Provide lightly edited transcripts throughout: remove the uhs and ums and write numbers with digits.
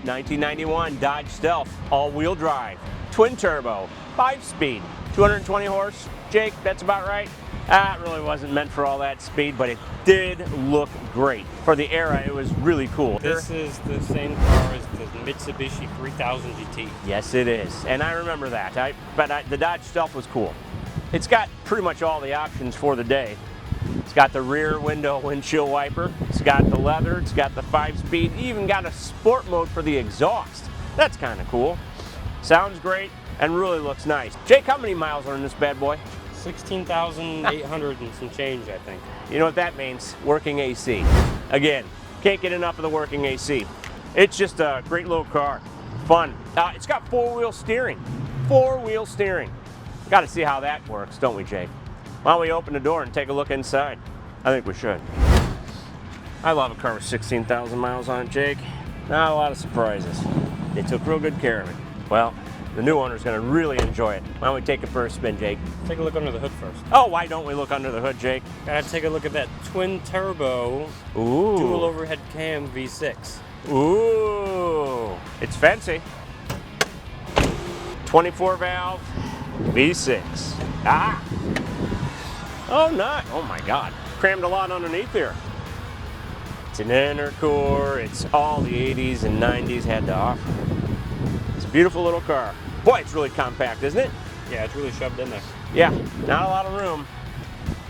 1991 Dodge Stealth, all-wheel drive, twin turbo, 5-speed, 220 horse. Jake, that's about right. It really wasn't meant for all that speed, but it did look great. For the era, it was really cool. This is the same car as the Mitsubishi 3000 GT. Yes, it is, and I remember that. The Dodge Stealth was cool. It's got pretty much all the options for the day. It's got the rear window windshield wiper, it's got the leather, it's got the 5-speed, even got a sport mode for the exhaust. That's kind of cool. Sounds great and really looks nice. Jake, how many miles are in this bad boy? 16,800 and some change, I think. You know what that means? Working AC. Again, can't get enough of the working AC. It's just a great little car. Fun. It's got 4-wheel steering. 4-wheel steering. Got to see how that works, don't we, Jake? Why don't we open the door and take a look inside? I think we should. I love a car with 16,000 miles on it, Jake. Not a lot of surprises. They took real good care of it. Well, the new owner's going to really enjoy it. Why don't we take it for a spin, Jake? Take a look under the hood first. Oh, why don't we look under the hood, Jake? Gotta take a look at that twin turbo, Ooh. dual overhead cam V6. Ooh, it's fancy. 24 valve V6. Ah. Oh, nice. Oh my God. Crammed a lot underneath here. It's an intercooler. It's all the 80s and 90s had to offer. It's a beautiful little car. Boy, it's really compact, isn't it? Yeah, it's really shoved in there. Yeah, not a lot of room.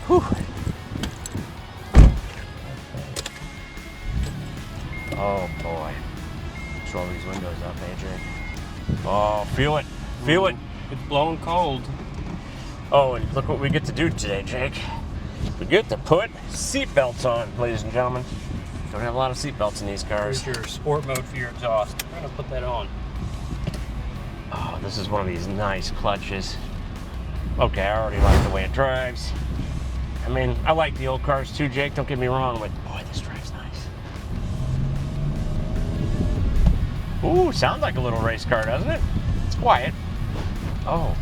Whew. Oh boy. Let's roll these windows up, AJ. Oh, feel it. Feel it. It's blowing cold. Oh, and look what we get to do today, Jake. We get to put seat belts on, ladies and gentlemen. Don't have a lot of seat belts in these cars. Here's your sport mode for your exhaust. I'm gonna put that on. Oh, this is one of these nice clutches. Okay, I already like the way it drives. I mean, I like the old cars too, Jake, don't get me wrong, but boy, this drives nice. Ooh, sounds like a little race car, doesn't it? It's quiet. Oh,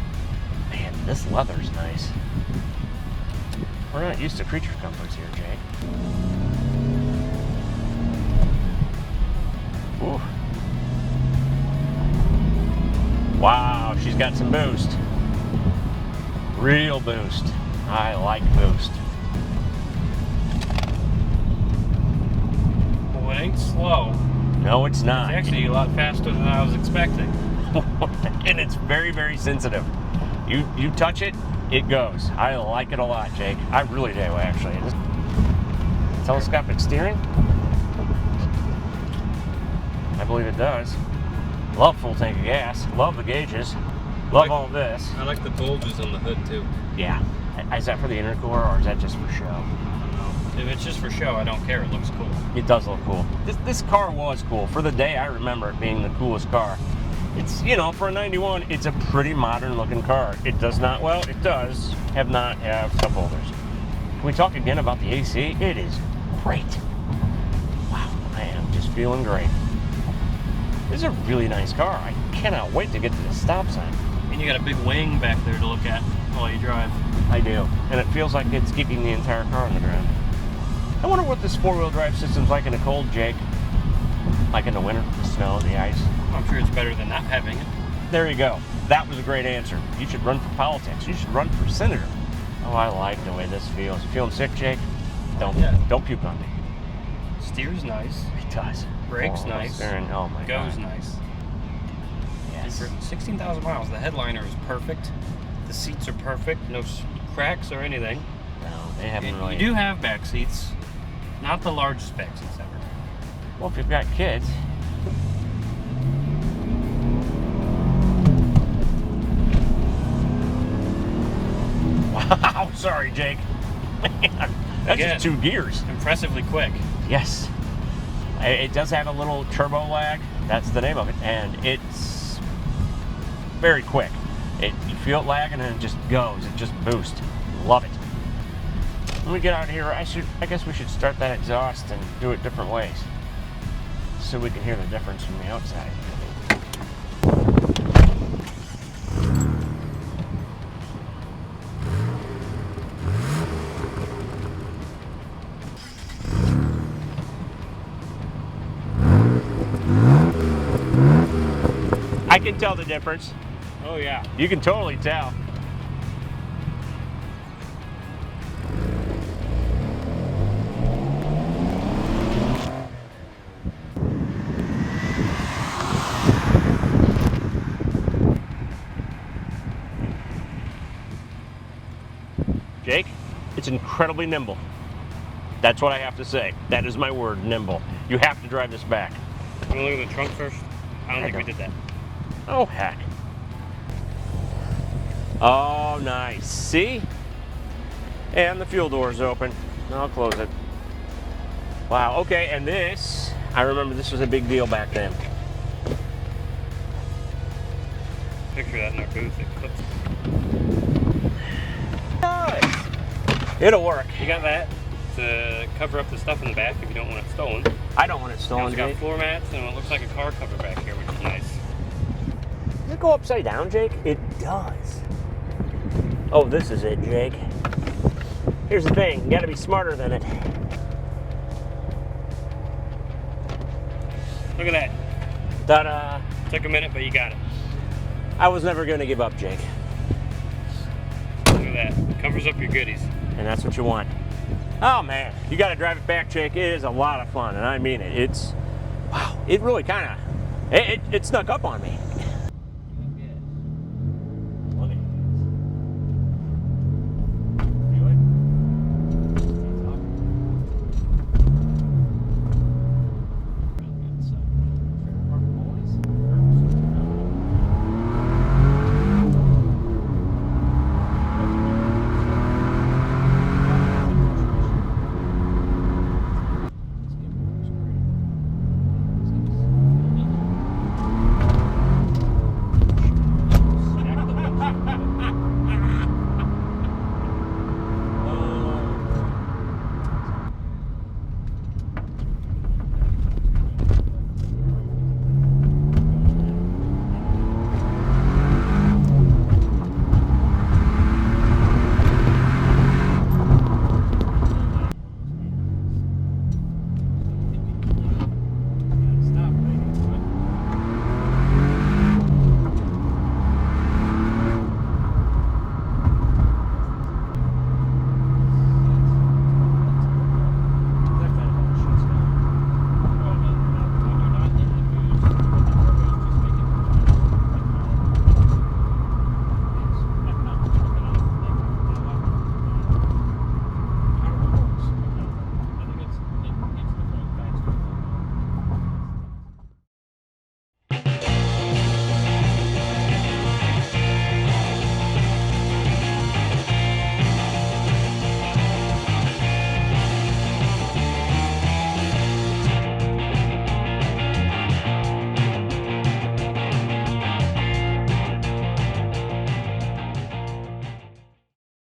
man, this leather's nice. We're not used to creature comforts here, Jake. Ooh. Wow, she's got some boost. Real boost. I like boost. Well, it ain't slow. No, it's not. It's actually a lot faster than I was expecting. And it's very, very sensitive. You touch it, it goes. I like it a lot, Jake. I really do, actually. Telescopic steering? I believe it does. Love full tank of gas. Love the gauges. Love all this. I like the bulges on the hood too. Yeah. Is that for the intercooler or is that just for show? I don't know. If it's just for show, I don't care. It looks cool. It does look cool. This car was cool. For the day, I remember it being the coolest car. It's, you know, for a 91, it's a pretty modern looking car. It does not, well, it does have cup holders. Can we talk again about the AC? It is great. Wow, I am just feeling great. This is a really nice car. I cannot wait to get to the stop sign. And you got a big wing back there to look at while you drive. I do. And it feels like it's keeping the entire car on the ground. I wonder what this 4-wheel drive system's like in the cold, Jake. Like in the winter, the snow, the ice. I'm sure it's better than not having it. There you go. That was a great answer. You should run for politics. You should run for senator. Oh, I like the way this feels. You feeling sick, Jake? Don't puke on me. Steers nice. It does. Brakes nice. Steering, oh my God. Goes nice. Yes. For 16,000 miles, the headliner is perfect. The seats are perfect. No cracks or anything. No, they haven't really. You do have back seats. Not the largest back seats ever. Well, if you've got kids. Wow, sorry, Jake. That's Again, just 2 gears. Impressively quick. Yes. It does have a little turbo lag. That's the name of it. And it's very quick. You feel it lagging and it just goes. It just boosts. Love it. When we get out of here, I guess we should start that exhaust and do it different ways so we can hear the difference from the outside. can tell the difference. Oh yeah. You can totally tell. Jake, it's incredibly nimble. That's what I have to say. That is my word, nimble. You have to drive this back. You want to look at the trunk first? I don't think we did that. Oh, heck. Oh, nice. See? And the fuel door's open. I'll close it. Wow, okay, and this, I remember this was a big deal back then. Picture that in our booth. It clips. Nice. It'll work. You got that to cover up the stuff in the back if you don't want it stolen. I don't want it stolen, It's got Jake. floor mats and it looks like a car cover back here, which is nice. Does it go upside down, Jake? It does. Oh, this is it, Jake. Here's the thing, you gotta be smarter than it. Look at that. Ta-da. Took a minute, but you got it. I was never gonna give up, Jake. Look at that. Covers up your goodies. And that's what you want. Oh man, you gotta drive it back, Jake. It is a lot of fun, and I mean it. It's, wow, it really kinda, it snuck up on me.